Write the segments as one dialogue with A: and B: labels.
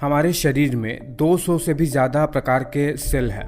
A: हमारे शरीर में 200 से भी ज़्यादा प्रकार के सेल हैं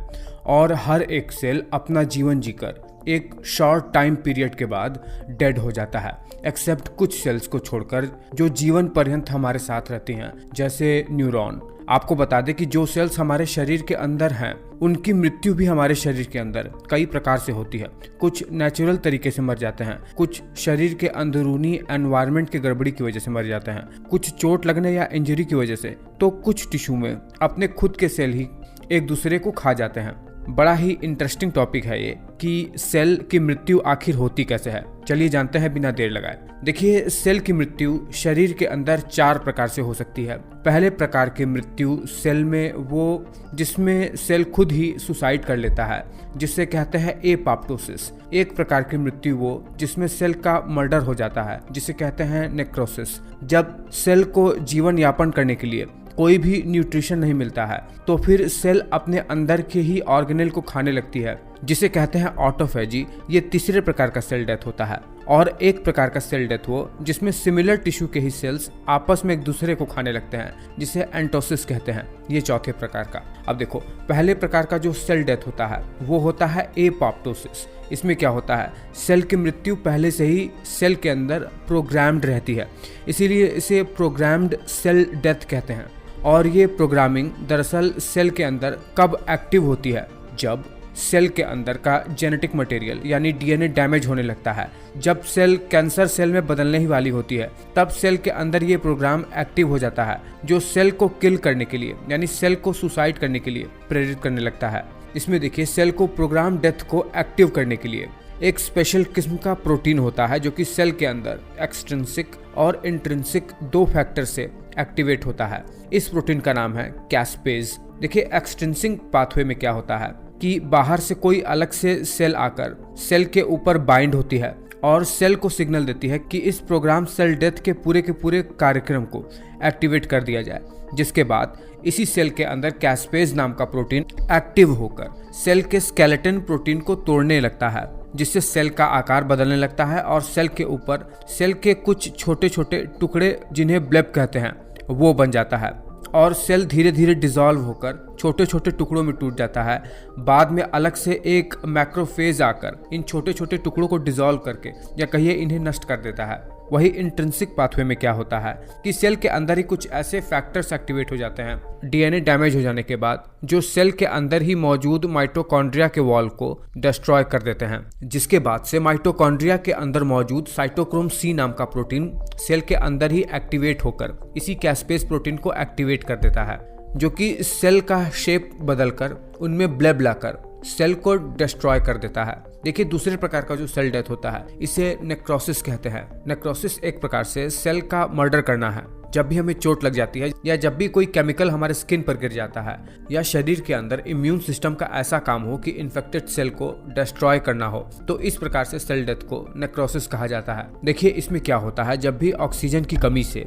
A: और हर एक सेल अपना जीवन जीकर एक शॉर्ट टाइम पीरियड के बाद डेड हो जाता है, एक्सेप्ट कुछ सेल्स को छोड़कर जो जीवन पर्यंत हमारे साथ रहती हैं, जैसे न्यूरॉन। आपको बता दें कि जो सेल्स हमारे शरीर के अंदर हैं उनकी मृत्यु भी हमारे शरीर के अंदर कई प्रकार से होती है। कुछ नेचुरल तरीके से मर जाते हैं, कुछ शरीर के अंदरूनी एनवायरनमेंट की गड़बड़ी की वजह से मर जाते हैं, कुछ चोट लगने या इंजरी की वजह से, तो कुछ टिश्यू में अपने खुद के सेल ही एक दूसरे को खा जाते हैं। बड़ा ही इंटरेस्टिंग टॉपिक है ये कि सेल की मृत्यु आखिर होती कैसे है। चलिए जानते हैं बिना देर लगाए। देखिए, सेल की मृत्यु शरीर के अंदर 4 प्रकार से हो सकती है। पहले प्रकार की मृत्यु सेल में वो जिसमें सेल खुद ही सुसाइड कर लेता है, जिससे कहते हैं एपोप्टोसिस। एक प्रकार की मृत्यु वो जिसमें सेल का मर्डर हो जाता है, जिसे कहते हैं नेक्रोसिस। जब सेल को जीवन यापन करने के लिए कोई भी न्यूट्रिशन नहीं मिलता है तो फिर सेल अपने अंदर के ही ऑर्गेनेल को खाने लगती है, जिसे कहते हैं ऑटोफेजी। ये तीसरे प्रकार का सेल डेथ होता है। और एक प्रकार का सेल डेथ वो जिसमें सिमिलर टिश्यू के ही सेल्स आपस में एक दूसरे को खाने लगते हैं, जिसे एंटोसिस कहते हैं। ये चौथे प्रकार का। अब देखो, पहले प्रकार का जो सेल डेथ होता है वो होता है एपोप्टोसिस। इसमें क्या होता है, सेल की मृत्यु पहले से ही सेल के अंदर प्रोग्राम्ड रहती है, इसीलिए इसे प्रोग्राम्ड सेल डेथ कहते हैं। और ये प्रोग्रामिंग दरअसल सेल के अंदर कब एक्टिव होती है, जब सेल के अंदर का जेनेटिक मटेरियल यानी डीएनए डैमेज होने लगता है। जब सेल कैंसर सेल में बदलने ही वाली होती है तब सेल के अंदर ये प्रोग्राम एक्टिव हो जाता है, जो सेल को किल करने के लिए यानी सेल को सुसाइड करने के लिए प्रेरित करने लगता है। इसमें देखिए, सेल को प्रोग्राम डेथ को एक्टिव करने के लिए एक स्पेशल किस्म का प्रोटीन होता है, जो कि सेल के अंदर एक्सट्रिंसिक और इंट्रिंसिक 2 फैक्टर से एक्टिवेट होता है। इस प्रोटीन का नाम है कैस्पेज। देखिए, एक्सट्रिंसिक पाथवे में क्या होता है कि बाहर से कोई अलग से सेल आकर सेल के ऊपर बाइंड होती है और सेल को सिग्नल देती है कि इस प्रोग्राम सेल डेथ के पूरे कार्यक्रम को एक्टिवेट कर दिया जाए, जिसके बाद इसी सेल के अंदर कैस्पेज नाम का प्रोटीन एक्टिव होकर सेल के स्केलेटन प्रोटीन को तोड़ने लगता है, जिससे सेल का आकार बदलने लगता है और सेल के ऊपर सेल के कुछ छोटे छोटे टुकड़े, जिन्हें ब्लेब कहते हैं, वो बन जाता है और सेल धीरे धीरे डिसॉल्व होकर छोटे छोटे टुकड़ों में टूट जाता है। बाद में अलग से एक मैक्रोफेज आकर इन छोटे छोटे टुकड़ों को डिसॉल्व करके या कहिए इन्हें नष्ट कर देता है। वही इंट्रिंसिक पाथवे में क्या होता है कि सेल के अंदर ही कुछ ऐसे फैक्टर्स एक्टिवेट हो जाते हैं डीएनए डैमेज हो जाने के बाद, जो सेल के अंदर ही मौजूद माइटोकॉन्ड्रिया के वॉल को डिस्ट्रॉय कर देते हैं, जिसके बाद से माइटोकॉन्ड्रिया के अंदर मौजूद साइटोक्रोम सी नाम का प्रोटीन सेल के अंदर ही एक्टिवेट होकर इसी कैस्पेज प्रोटीन को एक्टिवेट कर देता है, जो कि सेल का शेप बदलकर उनमें ब्लेब लाकर सेल को डिस्ट्रॉय कर देता है। देखिए, दूसरे प्रकार का जो सेल डेथ होता है इसे नेक्रोसिस कहते हैं। नेक्रोसिस एक प्रकार से सेल का मर्डर करना है। जब भी हमें चोट लग जाती है या जब भी कोई केमिकल हमारे स्किन पर गिर जाता है या शरीर के अंदर इम्यून सिस्टम का ऐसा काम हो कि इन्फेक्टेड सेल को डिस्ट्रॉय करना हो, तो इस प्रकार से सेल डेथ को नेक्रोसिस कहा जाता है। देखिए, इसमें क्या होता है, जब भी ऑक्सीजन की कमी से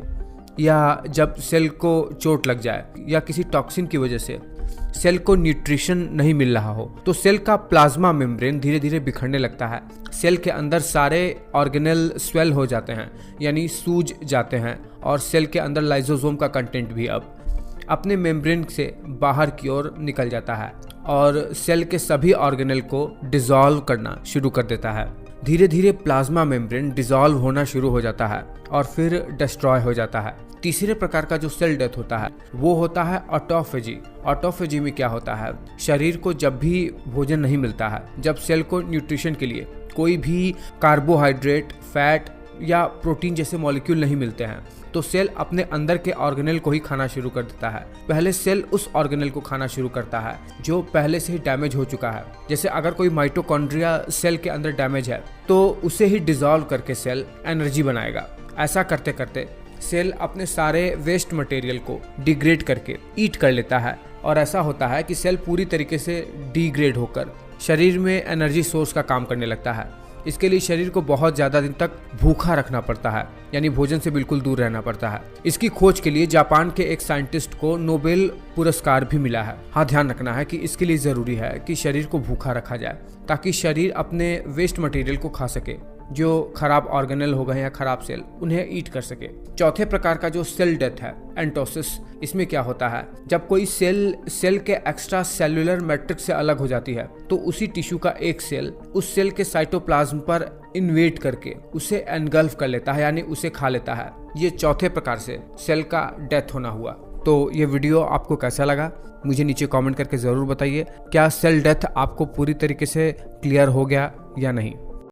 A: या जब सेल को चोट लग जाए या किसी टॉक्सिन की वजह से सेल को न्यूट्रिशन नहीं मिल रहा हो, तो सेल का प्लाज्मा मेम्ब्रेन धीरे धीरे बिखरने लगता है। सेल के अंदर सारे ऑर्गेनेल स्वेल हो जाते हैं यानी सूज जाते हैं और सेल के अंदर लाइसोसोम का कंटेंट भी अब अपने मेम्ब्रेन से बाहर की ओर निकल जाता है और सेल के सभी ऑर्गेनेल को डिसॉल्व करना शुरू कर देता है। धीरे धीरे प्लाज्मा मेम्ब्रेन डिसॉल्व होना शुरू हो जाता है और फिर डिस्ट्रॉय हो जाता है। तीसरे प्रकार का जो सेल डेथ होता है वो होता है ऑटोफेजी। ऑटोफेजी में क्या होता है, शरीर को जब भी भोजन नहीं मिलता है, जब सेल को न्यूट्रिशन के लिए कोई भी कार्बोहाइड्रेट, फैट या प्रोटीन जैसे मॉलिक्यूल नहीं मिलते हैं, तो सेल अपने अंदर के ऑर्गेनेल को ही खाना शुरू कर देता है। पहले सेल उस ऑर्गेनेल को खाना शुरू करता है जो पहले से ही डैमेज हो चुका है। जैसे अगर कोई माइटोकॉन्ड्रिया सेल के अंदर डैमेज है तो उसे ही डिसॉल्व करके सेल एनर्जी बनाएगा। ऐसा करते करते सेल अपने सारे वेस्ट मटेरियल को डिग्रेड करके ईट कर लेता है और ऐसा होता है कि सेल पूरी तरीके से डिग्रेड होकर शरीर में एनर्जी सोर्स का काम करने लगता है। इसके लिए शरीर को बहुत ज़्यादा दिन तक भूखा रखना पड़ता है, यानी भोजन से बिल्कुल दूर रहना पड़ता है। इसकी खोज के लिए जापान के एक साइंटिस्ट को नोबेल पुरस्कार भी मिला है। हाँ, ध्यान रखना है कि इसके लिए ज़रूरी है कि शरीर को भूखा रखा जाए ताकि शरीर अपने वेस्ट मटेरियल को खा सके। जो खराब ऑर्गेनेल हो गए या खराब सेल उन्हें ईट कर सके। चौथे प्रकार का जो सेल डेथ है एंटोसिस, इसमें क्या होता है, जब कोई सेल के एक्स्ट्रा सेलुलर मैट्रिक्स से अलग हो जाती है तो उसी टिश्यू का एक सेल उस सेल के साइटोप्लाज्म पर इन्वेट करके उसे एनगल्फ कर लेता है, यानी उसे खा लेता है। ये चौथे प्रकार से सेल का डेथ होना हुआ। तो ये वीडियो आपको कैसा लगा मुझे नीचे कमेंट करके ज़रूर बताइए। क्या सेल डेथ आपको पूरी तरीके से क्लियर हो गया या नहीं।